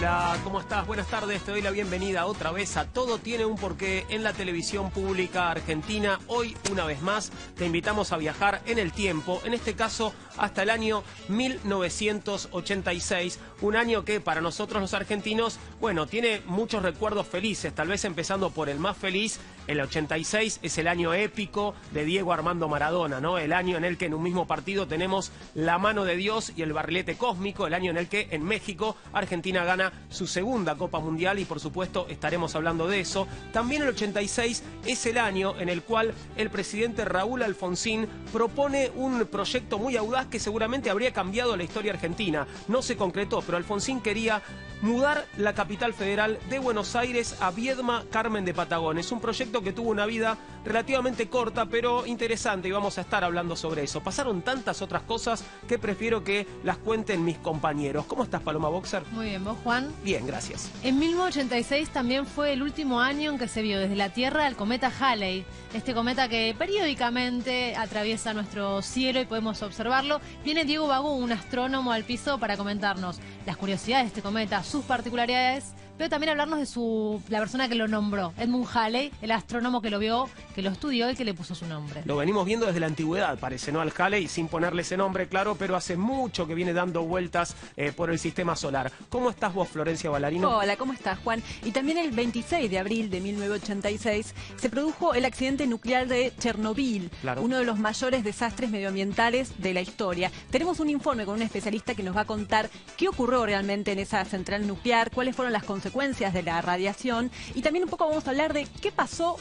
Hola, ¿cómo estás? Buenas tardes, te doy la bienvenida otra vez a Todo Tiene un Porqué en la televisión pública argentina. Hoy, una vez más, te invitamos a viajar en el tiempo, en este caso hasta el año 1986, un año que para nosotros los argentinos, bueno, tiene muchos recuerdos felices, tal vez empezando por el más feliz. El 86 es el año épico de Diego Armando Maradona, ¿no? El año en el que en un mismo partido tenemos la mano de Dios y el barrilete cósmico, el año en el que en México Argentina gana su segunda Copa Mundial y por supuesto estaremos hablando de eso. También el 86 es el año en el cual el presidente Raúl Alfonsín propone un proyecto muy audaz que seguramente habría cambiado la historia argentina. No se concretó, pero Alfonsín quería mudar la capital federal de Buenos Aires a Viedma Carmen de Patagones. Es un proyecto que tuvo una vida relativamente corta, pero interesante, y vamos a estar hablando sobre eso. Pasaron tantas otras cosas que prefiero que las cuenten mis compañeros. ¿Cómo estás, Paloma Boxer? Muy bien, ¿vos, Juan? Bien, gracias. En 1986 también fue el último año en que se vio desde la Tierra el cometa Halley. Este cometa que periódicamente atraviesa nuestro cielo y podemos observarlo. Viene Diego Bagú, un astrónomo, al piso para comentarnos las curiosidades de este cometa, sus particularidades, pero también hablarnos de la persona que lo nombró, Edmund Halley, el astrónomo que lo vio, que lo estudió y que le puso su nombre. Lo venimos viendo desde la antigüedad, parece, ¿no? Al Halley, sin ponerle ese nombre, claro, pero hace mucho que viene dando vueltas por el sistema solar. ¿Cómo estás vos, Florencia Ballarino? Hola, ¿cómo estás, Juan? Y también el 26 de abril de 1986 se produjo el accidente nuclear de Chernobyl, claro, uno de los mayores desastres medioambientales de la historia. Tenemos un informe con un especialista que nos va a contar qué ocurrió realmente en esa central nuclear, cuáles fueron las consecuencias de la radiación, y también un poco vamos a hablar de qué pasa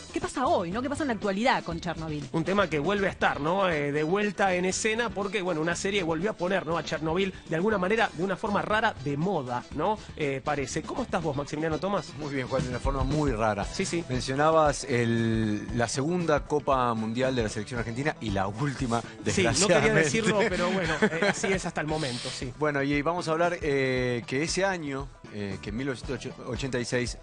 hoy, ¿no? ¿Qué pasa en la actualidad con Chernobyl? Un tema que vuelve a estar, ¿no? De vuelta en escena, porque, bueno, una serie volvió a poner, ¿no?, a Chernobyl de alguna manera, de una forma rara, de moda, ¿no? Parece. ¿Cómo estás vos, Maximiliano Tomás? Muy bien, Juan, de una forma muy rara. Sí, sí. Mencionabas la segunda Copa Mundial de la selección argentina y la última, desgraciadamente. Sí, no quería decirlo, pero bueno, así es hasta el momento, sí. Bueno, y vamos a hablar que ese año, que en 1986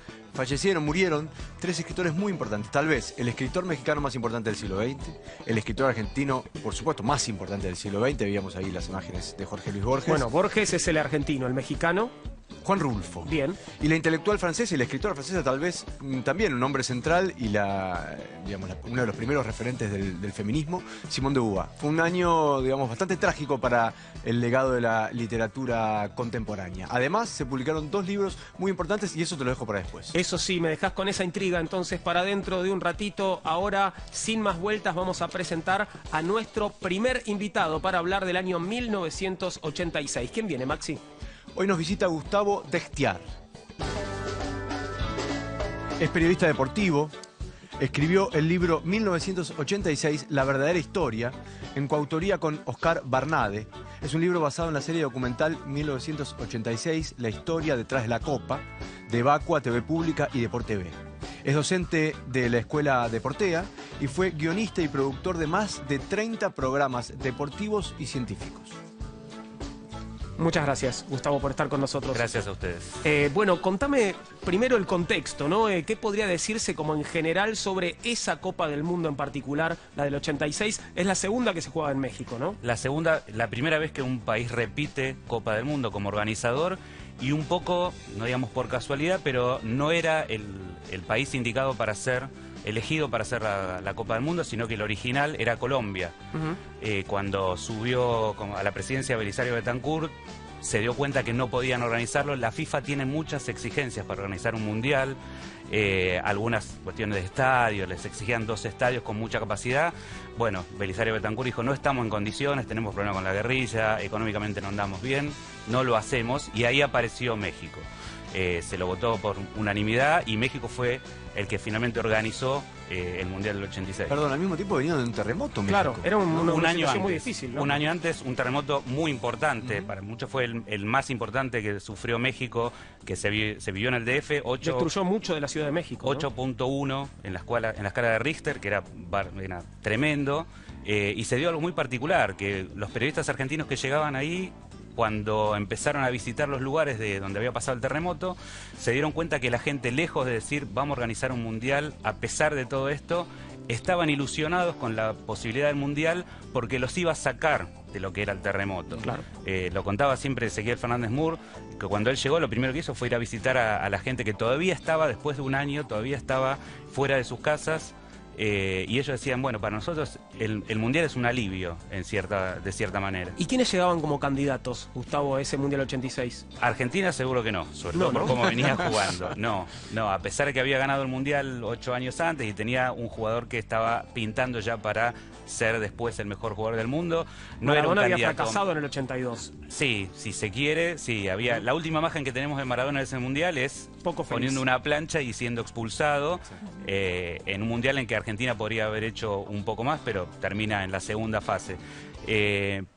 murieron 3 escritores muy importantes. Tal vez el escritor mexicano más importante del siglo XX, el escritor argentino, por supuesto, más importante del siglo XX. Veíamos ahí las imágenes de Jorge Luis Borges. Bueno, Borges es el argentino, el mexicano Juan Rulfo. Bien. Y la intelectual francesa y la escritora francesa, tal vez también un hombre central y uno de los primeros referentes del feminismo, Simone de Beauvoir. Fue un año, digamos, bastante trágico para el legado de la literatura contemporánea. Además, se publicaron 2 libros muy importantes y eso te lo dejo para después. Eso sí, me dejás con esa intriga, entonces para dentro de un ratito. Ahora, sin más vueltas, vamos a presentar a nuestro primer invitado para hablar del año 1986. ¿Quién viene, Maxi? Hoy nos visita Gustavo Destiar. Es periodista deportivo, escribió el libro 1986, La verdadera historia, en coautoría con Oscar Barnade. Es un libro basado en la serie documental 1986, La historia detrás de la Copa, de Vacua, TV Pública y Deport TV. Es docente de la Escuela Deportea y fue guionista y productor de más de 30 programas deportivos y científicos. Muchas gracias, Gustavo, por estar con nosotros. Gracias a ustedes. Bueno, contame primero el contexto, ¿no? ¿Qué podría decirse como en general sobre esa Copa del Mundo en particular, la del 86? Es la segunda que se juega en México, ¿no? La primera vez que un país repite Copa del Mundo como organizador, y un poco, no digamos por casualidad, pero no era el país indicado para ser elegido para hacer la Copa del Mundo, sino que el original era Colombia. Cuando subió a la presidencia Belisario Betancur, se dio cuenta que no podían organizarlo. La FIFA tiene muchas exigencias para organizar un mundial, algunas cuestiones de estadios, les exigían 2 estadios con mucha capacidad. Bueno, Belisario Betancur dijo, no estamos en condiciones, tenemos problemas con la guerrilla, económicamente no andamos bien, no lo hacemos, y ahí apareció México. Se lo votó por unanimidad y México fue el que finalmente organizó el Mundial del 86. Perdón, al mismo tiempo venía de un terremoto, México. Claro, era un año antes, muy difícil, ¿no? Un año antes, un terremoto muy importante, para muchos fue el más importante que sufrió México, que se vivió en el DF. Destruyó mucho de la Ciudad de México, 8.1 ¿no? en la escala de Richter, que era tremendo, y se dio algo muy particular, que los periodistas argentinos que llegaban ahí, cuando empezaron a visitar los lugares de donde había pasado el terremoto, se dieron cuenta que la gente, lejos de decir vamos a organizar un mundial, a pesar de todo esto, estaban ilusionados con la posibilidad del mundial porque los iba a sacar de lo que era el terremoto. Claro. Lo contaba siempre Ezequiel Fernández Mur, que cuando él llegó lo primero que hizo fue ir a visitar a la gente que todavía estaba, después de un año, todavía estaba fuera de sus casas. Y ellos decían, bueno, para nosotros el Mundial es un alivio, de cierta manera. ¿Y quiénes llegaban como candidatos, Gustavo, a ese Mundial 86? Argentina seguro que no, sobre todo por cómo venía jugando. No, a pesar de que había ganado el Mundial 8 años antes y tenía un jugador que estaba pintando ya para ser después el mejor jugador del mundo. No era un Maradona había candidato. fracasado en el 82. Sí, si se quiere, sí. La última imagen que tenemos de Maradona en ese Mundial es Poco feliz. poniendo una plancha y siendo expulsado en un Mundial en que Argentina podría haber hecho un poco más, pero termina en la segunda fase.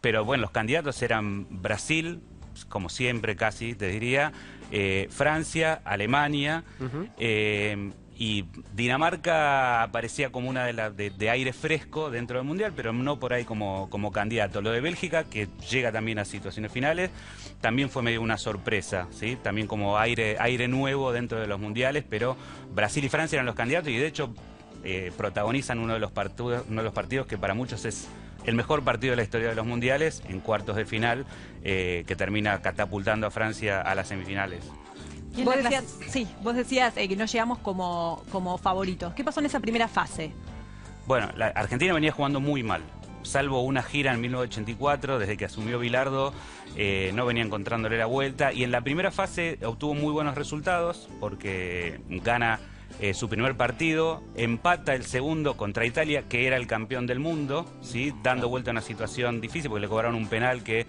Pero bueno, los candidatos eran Brasil, como siempre casi, te diría, Francia, Alemania, y Dinamarca aparecía como una de aire fresco dentro del Mundial, pero no por ahí como candidato. Lo de Bélgica, que llega también a situaciones finales, también fue medio una sorpresa, ¿sí? También como aire nuevo dentro de los Mundiales, pero Brasil y Francia eran los candidatos y de hecho protagonizan uno de los partidos que para muchos es el mejor partido de la historia de los Mundiales, en cuartos de final, que termina catapultando a Francia a las semifinales. Vos decías que no llegamos como favoritos. ¿Qué pasó en esa primera fase? Bueno, la Argentina venía jugando muy mal, salvo una gira en 1984, desde que asumió Bilardo, no venía encontrándole la vuelta, y en la primera fase obtuvo muy buenos resultados, porque gana su primer partido, empata el segundo contra Italia, que era el campeón del mundo, ¿sí? Dando vuelta a una situación difícil, porque le cobraron un penal que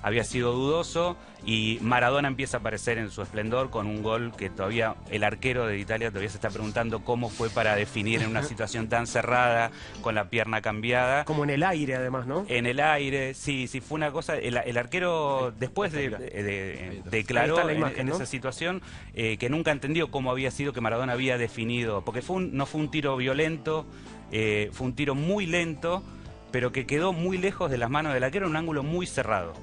había sido dudoso, y Maradona empieza a aparecer en su esplendor con un gol que todavía el arquero de Italia todavía se está preguntando cómo fue para definir en una situación tan cerrada, con la pierna cambiada. Como en el aire, además, ¿no? En el aire, sí, fue una cosa. El arquero después declaró en esa situación que nunca entendió cómo había sido que Maradona había definido, porque no fue un tiro violento, fue un tiro muy lento, pero que quedó muy lejos de las manos del arquero en un ángulo muy cerrado.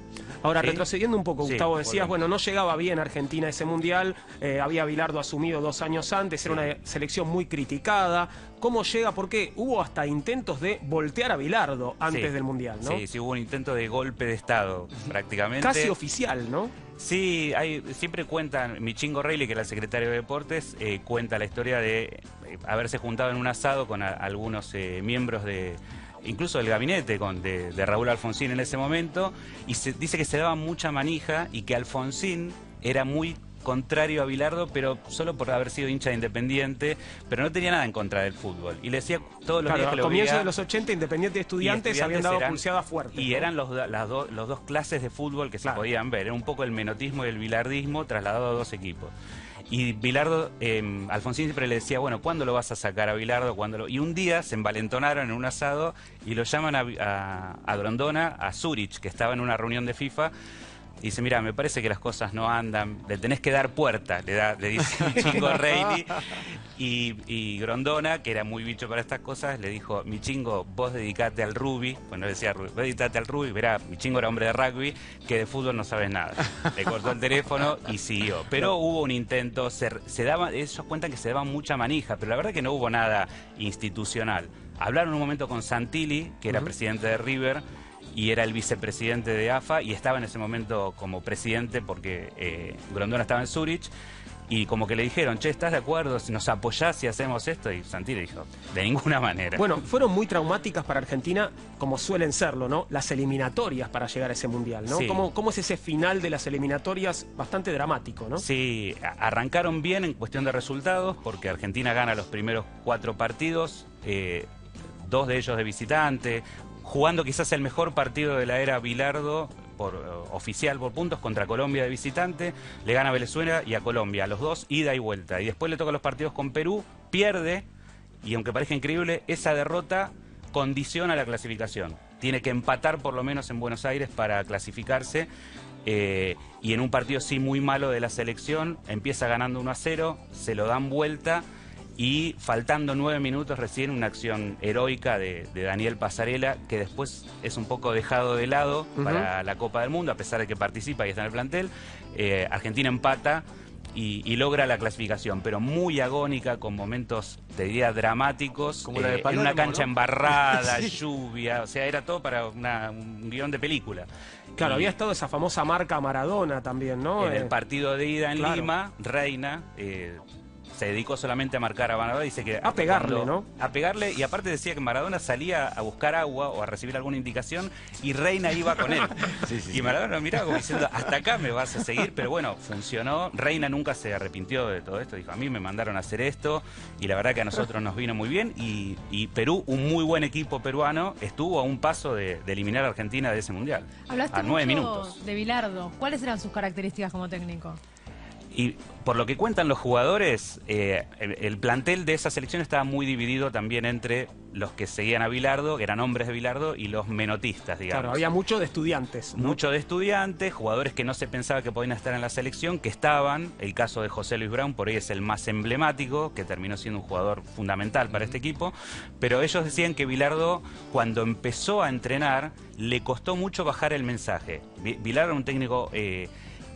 Ahora, ¿Sí? retrocediendo un poco, Gustavo, decías, bueno, no llegaba bien Argentina a ese Mundial, había Bilardo asumido 2 años antes, era una selección muy criticada. ¿Cómo llega? Porque hubo hasta intentos de voltear a Bilardo antes del Mundial, ¿no? Sí, hubo un intento de golpe de Estado, prácticamente. Casi oficial, ¿no? Sí, siempre cuentan, Michingo Reilly, que era el secretario de Deportes, cuenta la historia de haberse juntado en un asado con algunos miembros incluso del gabinete de Raúl Alfonsín en ese momento, y dice que se daba mucha manija y que Alfonsín era muy contrario a Bilardo, pero solo por haber sido hincha de Independiente, pero no tenía nada en contra del fútbol. Y le decía todos los días que lo veía. A comienzos de los 80, Independiente y Estudiantes habían dado pulseada fuerte. Y eran los dos clases de fútbol que se podían ver. Era un poco el menotismo y el bilardismo trasladado a dos equipos. Y Bilardo, Alfonsín siempre le decía, bueno, ¿cuándo lo vas a sacar a Bilardo? Y un día se envalentonaron en un asado y lo llaman a Grondona, a Zurich, que estaba en una reunión de FIFA, y dice, mira, me parece que las cosas no andan, le tenés que dar puerta, le dice Michingo Reilly. Y Grondona, que era muy bicho para estas cosas, le dijo, Michingo, vos dedicate al rugby, bueno, decía rugby, vos dedicate al rugby, verá, Michingo era hombre de rugby, que de fútbol no sabes nada. Le cortó el teléfono y siguió. Pero hubo un intento, ellos cuentan que se daban mucha manija, pero la verdad que no hubo nada institucional. Hablaron un momento con Santilli, que era presidente de River, y era el vicepresidente de AFA, y estaba en ese momento como presidente porque Grondona estaba en Zurich, y como que le dijeron, che, ¿estás de acuerdo? ¿Nos apoyás si hacemos esto? Y Santilli dijo, de ninguna manera. Bueno, fueron muy traumáticas para Argentina, como suelen serlo, ¿no? Las eliminatorias para llegar a ese Mundial, ¿no? Sí. ¿Cómo es ese final de las eliminatorias? Bastante dramático, ¿no? Sí, arrancaron bien en cuestión de resultados, porque Argentina gana los primeros 4 partidos, 2 de ellos de visitante, jugando quizás el mejor partido de la era Bilardo, oficial por puntos, contra Colombia de visitante, le gana a Venezuela y a Colombia, a los 2 ida y vuelta, y después le toca los partidos con Perú, pierde, y aunque parezca increíble, esa derrota condiciona la clasificación, tiene que empatar por lo menos en Buenos Aires para clasificarse, y en un partido sí muy malo de la selección, empieza ganando 1-0, se lo dan vuelta, y faltando 9 minutos recién una acción heroica de Daniel Pasarela, que después es un poco dejado de lado para la Copa del Mundo, a pesar de que participa y está en el plantel. Argentina empata y logra la clasificación, pero muy agónica, con momentos, te diría, dramáticos, Como la de en Palermo, una cancha ¿no? embarrada, Sí. lluvia, o sea, era todo para un guión de película. Claro, Y había estado esa famosa marca Maradona también, ¿no? en el partido de ida en claro. Lima, Reina se dedicó solamente a marcar a Maradona. Dice que A pegarle, ¿no? A pegarle, y aparte decía que Maradona salía a buscar agua o a recibir alguna indicación y Reina iba con él. Y Maradona lo miraba como diciendo, hasta acá me vas a seguir, pero bueno, funcionó. Reina nunca se arrepintió de todo esto, dijo, a mí me mandaron a hacer esto y la verdad que a nosotros nos vino muy bien, y Perú, un muy buen equipo peruano, estuvo a un paso de eliminar a Argentina de ese mundial. Hablaste a 9 mucho minutos. de Bilardo. ¿Cuáles eran sus características como técnico? Y por lo que cuentan los jugadores, el plantel de esa selección estaba muy dividido también entre los que seguían a Bilardo, que eran hombres de Bilardo, y los menotistas, digamos. Claro, había mucho de estudiantes, ¿no? Mucho de estudiantes, jugadores que no se pensaba que podían estar en la selección, que estaban. El caso de José Luis Brown, por ahí es el más emblemático, que terminó siendo un jugador fundamental para este equipo. Pero ellos decían que Bilardo, cuando empezó a entrenar, le costó mucho bajar el mensaje. Bilardo era un técnico que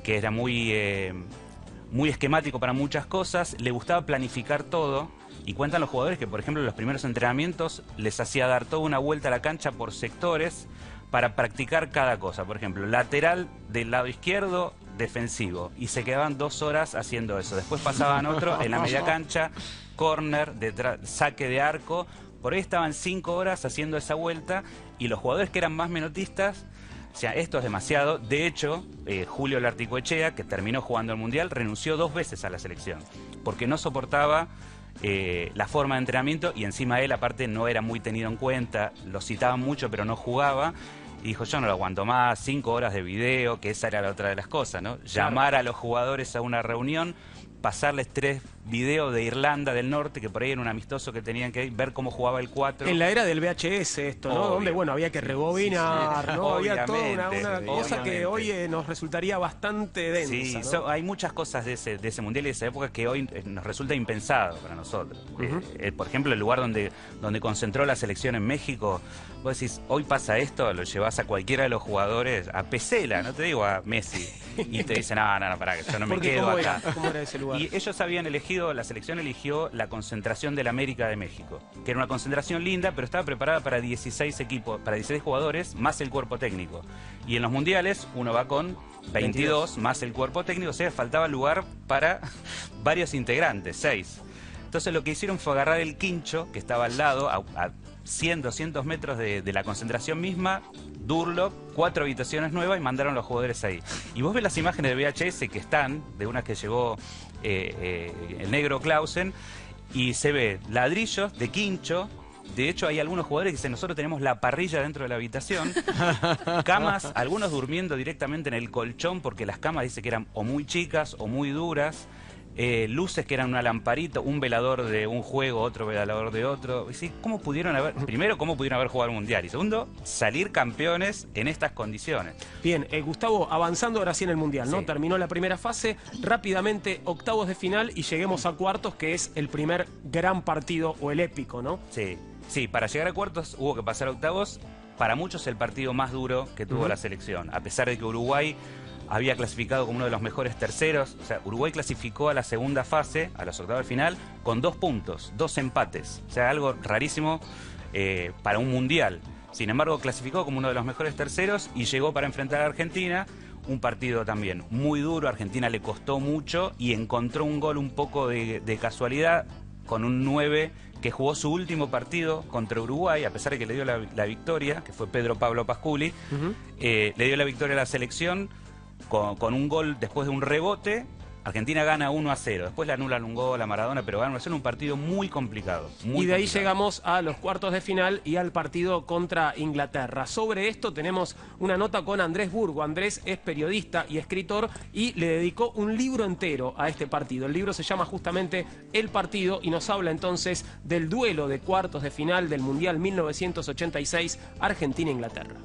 era muy esquemático para muchas cosas, le gustaba planificar todo, y cuentan los jugadores que, por ejemplo, en los primeros entrenamientos les hacía dar toda una vuelta a la cancha por sectores para practicar cada cosa. Por ejemplo, lateral del lado izquierdo, defensivo, y se quedaban 2 horas haciendo eso. Después pasaban otro en la media cancha, córner, saque de arco. Por ahí estaban 5 horas haciendo esa vuelta, y los jugadores que eran más menotistas, o sea, esto es demasiado. De hecho, Julio Larticoechea, que terminó jugando el Mundial, renunció 2 veces a la selección, porque no soportaba la forma de entrenamiento, y encima él, aparte, no era muy tenido en cuenta, lo citaban mucho, pero no jugaba, y dijo, yo no lo aguanto más, 5 horas de video, que esa era la otra de las cosas, ¿no? Llamar a los jugadores a una reunión, pasarles 3 videos de Irlanda del Norte, que por ahí era un amistoso que tenían que ver cómo jugaba el 4. En la era del VHS esto, ¿no? Obvio. Donde, bueno, había que rebobinar, ¿no? Había toda una Obviamente, cosa que obviamente. hoy nos resultaría bastante densa, Sí, ¿no? hay muchas cosas de ese mundial y de esa época que hoy nos resulta impensado para nosotros. Por ejemplo, el lugar donde concentró la selección en México, vos decís, hoy pasa esto, lo llevas a cualquiera de los jugadores, a Pesela, no te digo a Messi, y te dicen, no, pará, que yo no me Porque quedo ¿cómo acá. ¿cómo era ese lugar? Y ellos habían elegido, la selección eligió la concentración del América de México, que era una concentración linda, pero estaba preparada para 16 equipos, para 16 jugadores, más el cuerpo técnico. Y en los mundiales uno va con 22 más el cuerpo técnico, o sea, faltaba lugar para varios integrantes, 6. Entonces lo que hicieron fue agarrar el quincho, que estaba al lado, a 100, 200 metros de la concentración misma, Durlock, 4 habitaciones nuevas, y mandaron a los jugadores ahí. Y vos ves las imágenes de VHS que están, de una que llegó el negro Clausen, y se ve ladrillos de quincho. De hecho, hay algunos jugadores que dicen, nosotros tenemos la parrilla dentro de la habitación, camas, algunos durmiendo directamente en el colchón, porque las camas dice que eran o muy chicas o muy duras. Luces que eran una lamparita, un velador de un juego, otro velador de otro. ¿Sí? ¿Cómo pudieron haber, primero, cómo pudieron haber jugado el Mundial? Y segundo, salir campeones en estas condiciones. Bien, Gustavo, avanzando ahora sí en el Mundial, ¿no? Sí. Terminó la primera fase, rápidamente octavos de final y lleguemos a cuartos, que es el primer gran partido o el épico, ¿no? Sí, para llegar a cuartos hubo que pasar a octavos. Para muchos el partido más duro que tuvo la selección, a pesar de que Uruguay había clasificado como uno de los mejores terceros. O sea, Uruguay clasificó a la segunda fase, a los octavos de final, con 2 puntos, 2 empates. O sea, algo rarísimo para un mundial. Sin embargo, clasificó como uno de los mejores terceros y llegó para enfrentar a Argentina. Un partido también muy duro, a Argentina le costó mucho y encontró un gol un poco de casualidad con un 9 que jugó su último partido contra Uruguay, a pesar de que le dio la victoria, que fue Pedro Pablo Pasculi. Le dio la victoria a la selección con un gol después de un rebote. Argentina gana 1-0, después le anulan un gol a Maradona, pero gana un partido muy complicado. Y de ahí llegamos a los cuartos de final y al partido contra Inglaterra. Sobre esto tenemos una nota con Andrés Burgo. Andrés es periodista y escritor y le dedicó un libro entero a este partido. El libro se llama justamente El Partido y nos habla entonces del duelo de cuartos de final del Mundial 1986 Argentina-Inglaterra.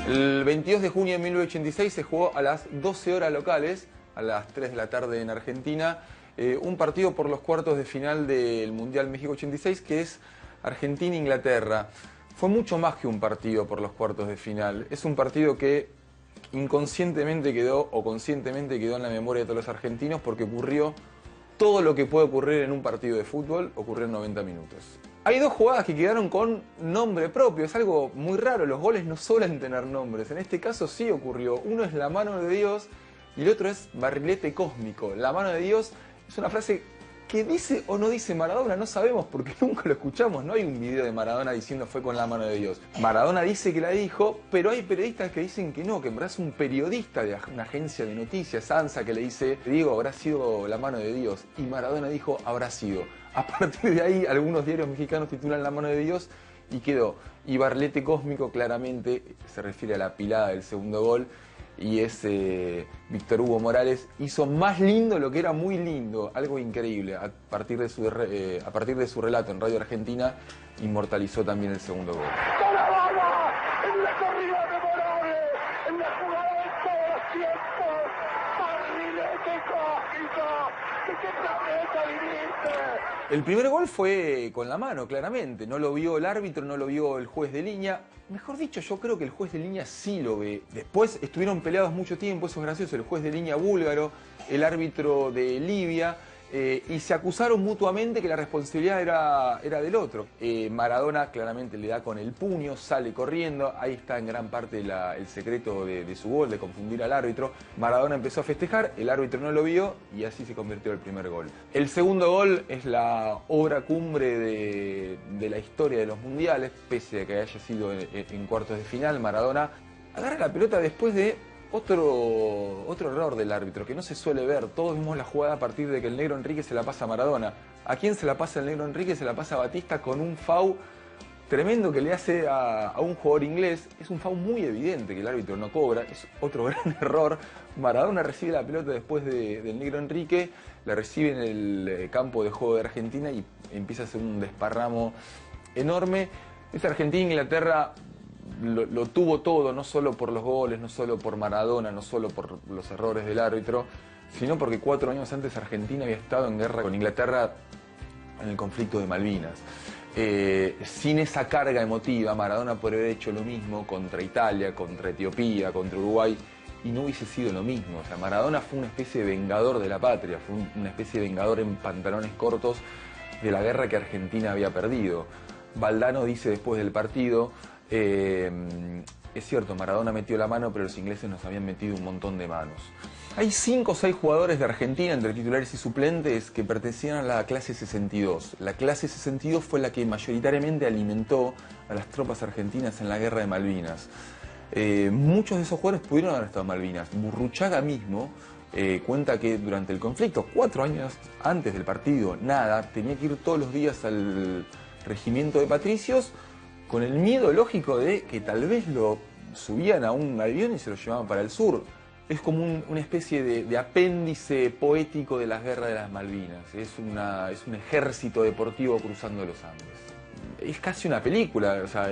El 22 de junio de 1986 se jugó a las 12 horas locales, a las 3 de la tarde en Argentina, un partido por los cuartos de final del Mundial México 86, que es Argentina-Inglaterra. Fue mucho más que un partido por los cuartos de final. Es un partido que inconscientemente quedó o conscientemente quedó en la memoria de todos los argentinos porque ocurrió todo lo que puede ocurrir en un partido de fútbol, ocurrió en 90 minutos. Hay dos jugadas que quedaron con nombre propio, es algo muy raro, los goles no suelen tener nombres, en este caso sí ocurrió. Uno es la mano de Dios y el otro es barrilete cósmico. La mano de Dios es una frase que dice o no dice Maradona, no sabemos porque nunca lo escuchamos, no hay un video de Maradona diciendo fue con la mano de Dios. Maradona dice que la dijo, pero hay periodistas que dicen que no, que en verdad es un periodista de una agencia de noticias, ANSA, que le dice, Diego, habrá sido la mano de Dios. Y Maradona dijo, habrá sido. A partir de ahí, algunos diarios mexicanos titulan la mano de Dios y quedó. Y barrilete cósmico claramente se refiere a la pilada del segundo gol. Y Víctor Hugo Morales hizo más lindo lo que era muy lindo, algo increíble. A partir de su relato en Radio Argentina, inmortalizó también el segundo gol. ¡Con la bala! ¡En la corrida memorable! ¡En la jugada de todos los tiempos! ¡Barrilete cósmico! ¡De qué planeta viniste! El primer gol fue con la mano, claramente. No lo vio el árbitro, no lo vio el juez de línea. Mejor dicho, yo creo que el juez de línea sí lo ve. Después estuvieron peleados mucho tiempo, eso es gracioso, el juez de línea búlgaro, el árbitro de Libia, y se acusaron mutuamente que la responsabilidad era del otro. Maradona claramente le da con el puño, sale corriendo, ahí está en gran parte el secreto de su gol, de confundir al árbitro. Maradona empezó a festejar, el árbitro no lo vio y así se convirtió el primer gol. El segundo gol es la obra cumbre de la historia de los mundiales, pese a que haya sido en cuartos de final. Maradona agarra la pelota después de otro error del árbitro que no se suele ver. Todos vimos la jugada a partir de que el Negro Enrique se la pasa a Maradona. ¿A quién se la pasa el Negro Enrique? Se la pasa a Batista con un foul tremendo que le hace a un jugador inglés. Es un foul muy evidente que el árbitro no cobra, es otro gran error. Maradona recibe la pelota después del Negro Enrique, la recibe en el campo de juego de Argentina y empieza a hacer un desparramo enorme. Esa Argentina-Inglaterra lo tuvo todo, no solo por los goles, no solo por Maradona, no solo por los errores del árbitro, sino porque 4 años antes Argentina había estado en guerra con Inglaterra en el conflicto de Malvinas. Sin esa carga emotiva, Maradona podría haber hecho lo mismo contra Italia, contra Etiopía, contra Uruguay, y no hubiese sido lo mismo. O sea, Maradona fue una especie de vengador de la patria, fue una especie de vengador en pantalones cortos de la guerra que Argentina había perdido. Valdano dice después del partido, es cierto, Maradona metió la mano, pero los ingleses nos habían metido un montón de manos. Hay 5 o 6 jugadores de Argentina, entre titulares y suplentes, que pertenecían a la clase 62. La clase 62 fue la que mayoritariamente alimentó a las tropas argentinas en la guerra de Malvinas. Muchos de esos jugadores pudieron haber estado en Malvinas. Burruchaga mismo cuenta que durante el conflicto, 4 años antes del partido, tenía que ir todos los días al regimiento de patricios con el miedo lógico de que tal vez lo subían a un avión y se lo llevaban para el sur. Es como una especie de apéndice poético de las guerras de las Malvinas. Es un ejército deportivo cruzando los Andes. Es casi una película, o sea,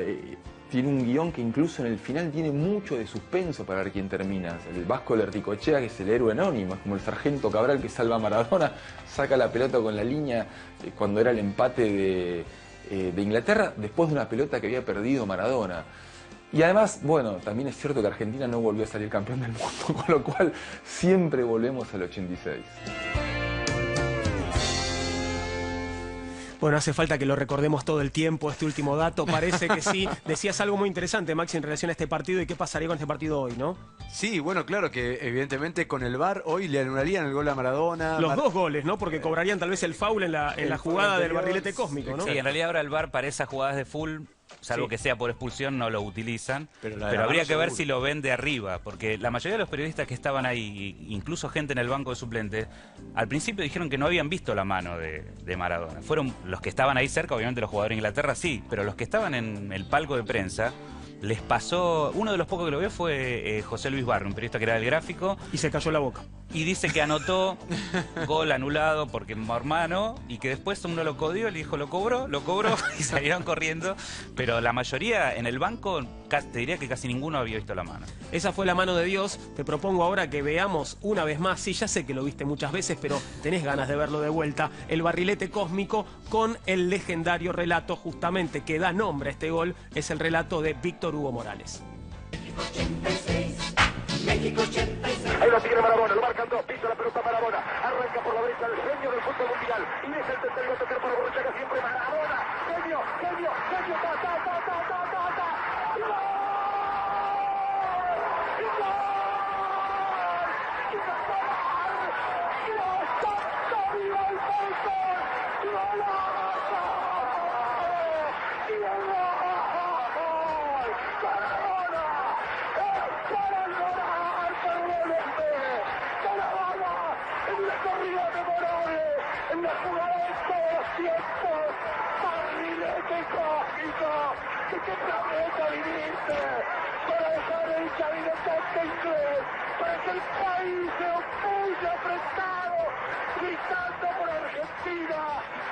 tiene un guión que incluso en el final tiene mucho de suspenso para ver quién termina. El Vasco Lerticochea, que es el héroe anónimo, es como el sargento Cabral que salva a Maradona, saca la pelota con la línea cuando era el empate de Inglaterra, después de una pelota que había perdido Maradona. Y además, bueno, también es cierto que Argentina no volvió a salir campeón del mundo, con lo cual siempre volvemos al 86. Bueno, hace falta que lo recordemos todo el tiempo, este último dato, parece que sí. Decías algo muy interesante, Maxi, en relación a este partido y qué pasaría con este partido hoy, ¿no? Sí, bueno, claro que evidentemente con el VAR hoy le anularían el gol a Maradona. Los 2 goles, ¿no? Porque cobrarían tal vez el foul en la jugada del barrilete cósmico, ¿no? Sí, en realidad ahora el VAR para esas jugadas de full, salvo que sea por expulsión, no lo utilizan. Pero habría que ver si lo ven de arriba, porque la mayoría de los periodistas que estaban ahí, incluso gente en el banco de suplentes, al principio dijeron que no habían visto la mano de Maradona. Fueron los que estaban ahí cerca, obviamente los jugadores de Inglaterra sí, pero los que estaban en el palco de prensa, les pasó, uno de los pocos que lo vio fue José Luis Barrio, un periodista que era del Gráfico. Y se cayó la boca. Y dice que anotó gol anulado porque hermano, y que después uno lo codió, le dijo lo cobró, y salieron corriendo. Pero la mayoría en el banco, te diría que casi ninguno había visto la mano. Esa fue la mano de Dios. Te propongo ahora que veamos una vez más, sí, ya sé que lo viste muchas veces, pero tenés ganas de verlo de vuelta, el barrilete cósmico con el legendario relato justamente que da nombre a este gol, es el relato de Víctor Hugo Morales. 86, Ahí lo tiene Maradona, lo marcan dos, pisa la pelota Maradona, arranca por la derecha el genio del fútbol mundial y deja el tercero a tocar para Borruchaga, siempre Maradona, genio, ta, ta, ta, ta, ta, ta, ta. ¡Gol! En la jugada de todos los tiempos, barrilete cósmico, qué planeta viniste, para dejar el cabinetante inglés, para que el país se opulle apretado, gritando por Argentina,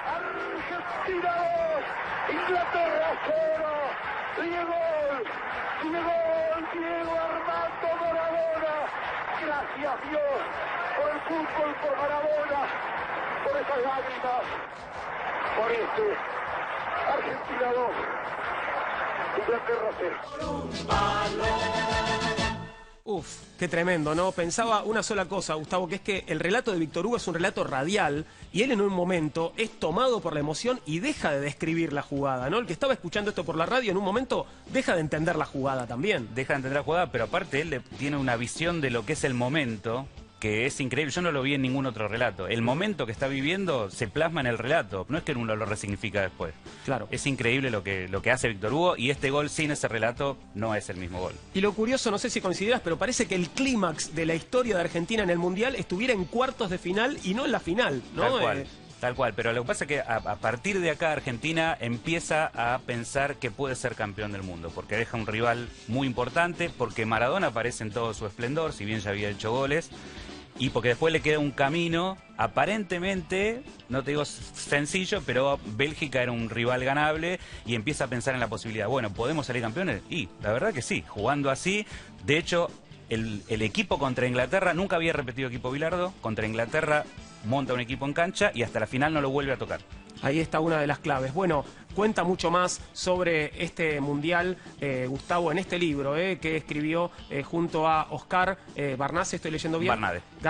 Argentina 2, Inglaterra 0, Diego Armando Maradona, gracias Dios por el fútbol, por Maradona, por esas lágrimas, por Argentina 2, Inglaterra 0. Uf, qué tremendo, ¿no? Pensaba una sola cosa, Gustavo, que es que el relato de Víctor Hugo es un relato radial y él en un momento es tomado por la emoción y deja de describir la jugada, ¿no? El que estaba escuchando esto por la radio en un momento deja de entender la jugada también. Deja de entender la jugada, pero aparte él tiene una visión de lo que es el momento que es increíble. Yo no lo vi en ningún otro relato. El momento que está viviendo se plasma en el relato, no es que uno lo resignifica después. Claro. Es increíble lo que hace Víctor Hugo y este gol sin ese relato no es el mismo gol. Y lo curioso, no sé si consideras, pero parece que el clímax de la historia de Argentina en el Mundial estuviera en cuartos de final y no en la final, ¿no? Tal cual. Tal cual, pero lo que pasa es que a partir de acá Argentina empieza a pensar que puede ser campeón del mundo, porque deja un rival muy importante, porque Maradona aparece en todo su esplendor, si bien ya había hecho goles, y porque después le queda un camino, aparentemente, no te digo sencillo, pero Bélgica era un rival ganable y empieza a pensar en la posibilidad, bueno, ¿podemos salir campeones? Y la verdad que sí, jugando así, de hecho, el equipo contra Inglaterra, nunca había repetido equipo Bilardo, contra Inglaterra monta un equipo en cancha y hasta la final no lo vuelve a tocar. Ahí está una de las claves. Bueno, cuenta mucho más sobre este Mundial, Gustavo, en este libro que escribió junto a Oscar Barnase, estoy leyendo bien.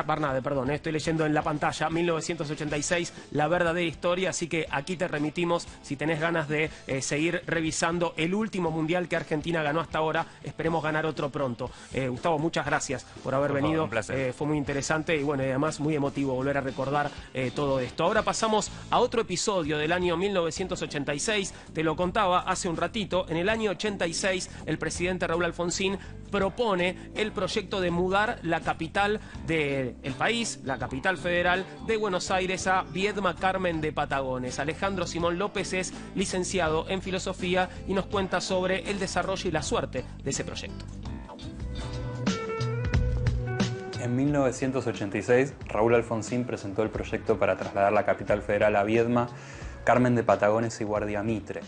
Barnade, perdón, estoy leyendo en la pantalla, 1986, la verdadera historia, así que aquí te remitimos si tenés ganas de seguir revisando el último Mundial que Argentina ganó hasta ahora, esperemos ganar otro pronto. Gustavo, muchas gracias por haber venido, un placer. fue muy interesante y bueno, y además muy emotivo volver a recordar todo esto. Ahora pasamos a otro episodio del año 1986, te lo contaba hace un ratito, en el año 86 el presidente Raúl Alfonsín propone el proyecto de mudar la capital del país, la capital federal de Buenos Aires a Viedma Carmen de Patagones. Alejandro Simón López es licenciado en filosofía y nos cuenta sobre el desarrollo y la suerte de ese proyecto. En 1986, Raúl Alfonsín presentó el proyecto para trasladar la capital federal a Viedma, Carmen de Patagones y Guardia Mitre.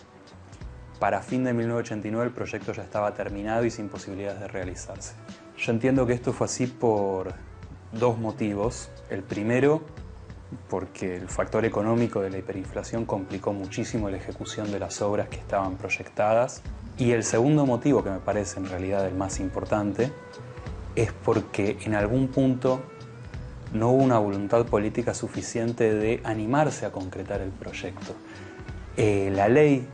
Para fin de 1989 el proyecto ya estaba terminado y sin posibilidades de realizarse. Yo entiendo que esto fue así por dos motivos. El primero, porque el factor económico de la hiperinflación complicó muchísimo la ejecución de las obras que estaban proyectadas. Y el segundo motivo, que me parece en realidad el más importante, es porque en algún punto no hubo una voluntad política suficiente de animarse a concretar el proyecto. La ley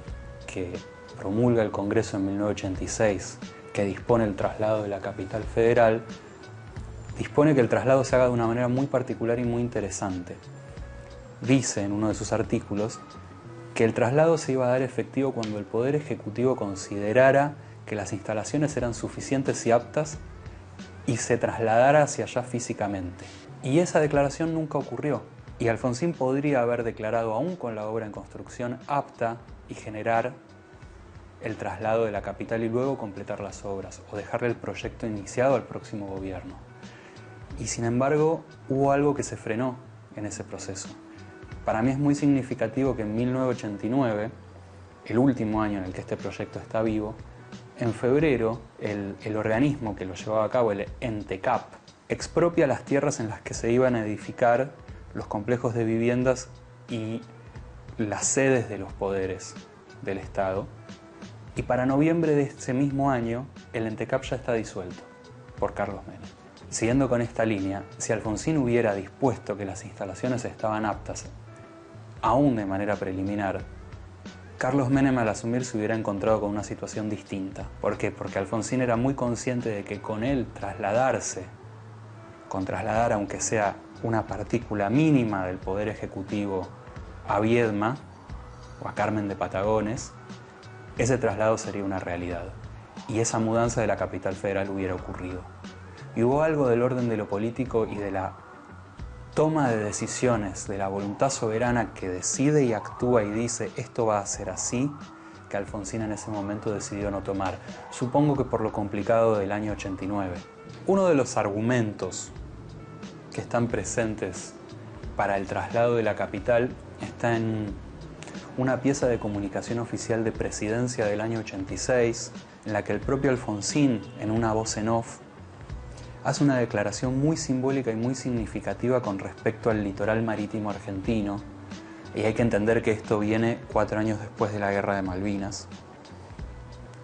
que promulga el Congreso en 1986, que dispone el traslado de la capital federal, dispone que el traslado se haga de una manera muy particular y muy interesante. Dice en uno de sus artículos que el traslado se iba a dar efectivo cuando el Poder Ejecutivo considerara que las instalaciones eran suficientes y aptas y se trasladara hacia allá físicamente. Y esa declaración nunca ocurrió. Y Alfonsín podría haber declarado, aún con la obra en construcción, apta y generar el traslado de la capital y luego completar las obras o dejarle el proyecto iniciado al próximo gobierno. Y sin embargo, hubo algo que se frenó en ese proceso. Para mí es muy significativo que en 1989, el último año en el que este proyecto está vivo, en febrero, el organismo que lo llevaba a cabo, el ENTECAP, expropia las tierras en las que se iban a edificar los complejos de viviendas y las sedes de los poderes del Estado. Y para noviembre de ese mismo año, el ENTECAP ya está disuelto por Carlos Menem. Siguiendo con esta línea, si Alfonsín hubiera dispuesto que las instalaciones estaban aptas, aún de manera preliminar, Carlos Menem al asumir se hubiera encontrado con una situación distinta. ¿Por qué? Porque Alfonsín era muy consciente de que con él trasladar aunque sea una partícula mínima del Poder Ejecutivo a Viedma o a Carmen de Patagones, ese traslado sería una realidad. Y esa mudanza de la capital federal hubiera ocurrido. Y hubo algo del orden de lo político y de la toma de decisiones, de la voluntad soberana que decide y actúa y dice esto va a ser así, que Alfonsín en ese momento decidió no tomar. Supongo que por lo complicado del año 89. Uno de los argumentos que están presentes para el traslado de la capital está en una pieza de comunicación oficial de Presidencia del año 86, en la que el propio Alfonsín, en una voz en off, hace una declaración muy simbólica y muy significativa con respecto al litoral marítimo argentino, y hay que entender que esto viene 4 años después de la Guerra de Malvinas,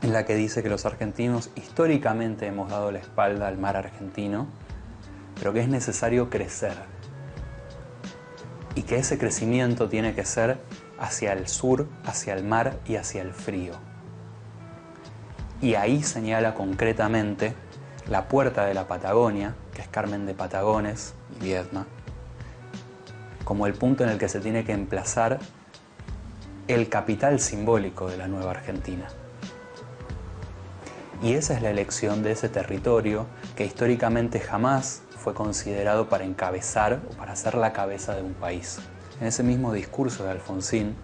en la que dice que los argentinos históricamente hemos dado la espalda al mar argentino, pero que es necesario crecer, y que ese crecimiento tiene que ser hacia el sur, hacia el mar y hacia el frío. Y ahí señala concretamente la puerta de la Patagonia, que es Carmen de Patagones y Viedma, como el punto en el que se tiene que emplazar el capital simbólico de la nueva Argentina. Y esa es la elección de ese territorio que históricamente jamás fue considerado para encabezar o para ser la cabeza de un país. En ese mismo discurso de Alfonsín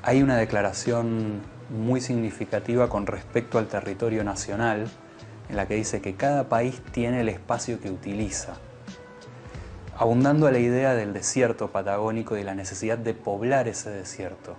hay una declaración muy significativa con respecto al territorio nacional, en la que dice que cada país tiene el espacio que utiliza, abundando a la idea del desierto patagónico y de la necesidad de poblar ese desierto.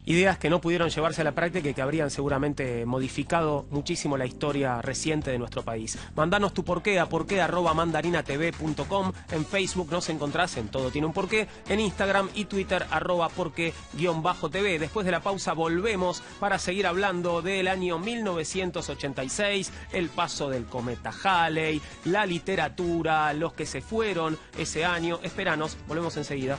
Ideas que no pudieron llevarse a la práctica y que habrían seguramente modificado muchísimo la historia reciente de nuestro país. Mandanos tu porqué a porqué@mandarinatv.com. En Facebook nos encontrás en Todo Tiene un Porqué. En Instagram y Twitter @porqué_TV. Después de la pausa volvemos para seguir hablando del año 1986, el paso del cometa Halley, la literatura, los que se fueron ese año. Esperanos, volvemos enseguida.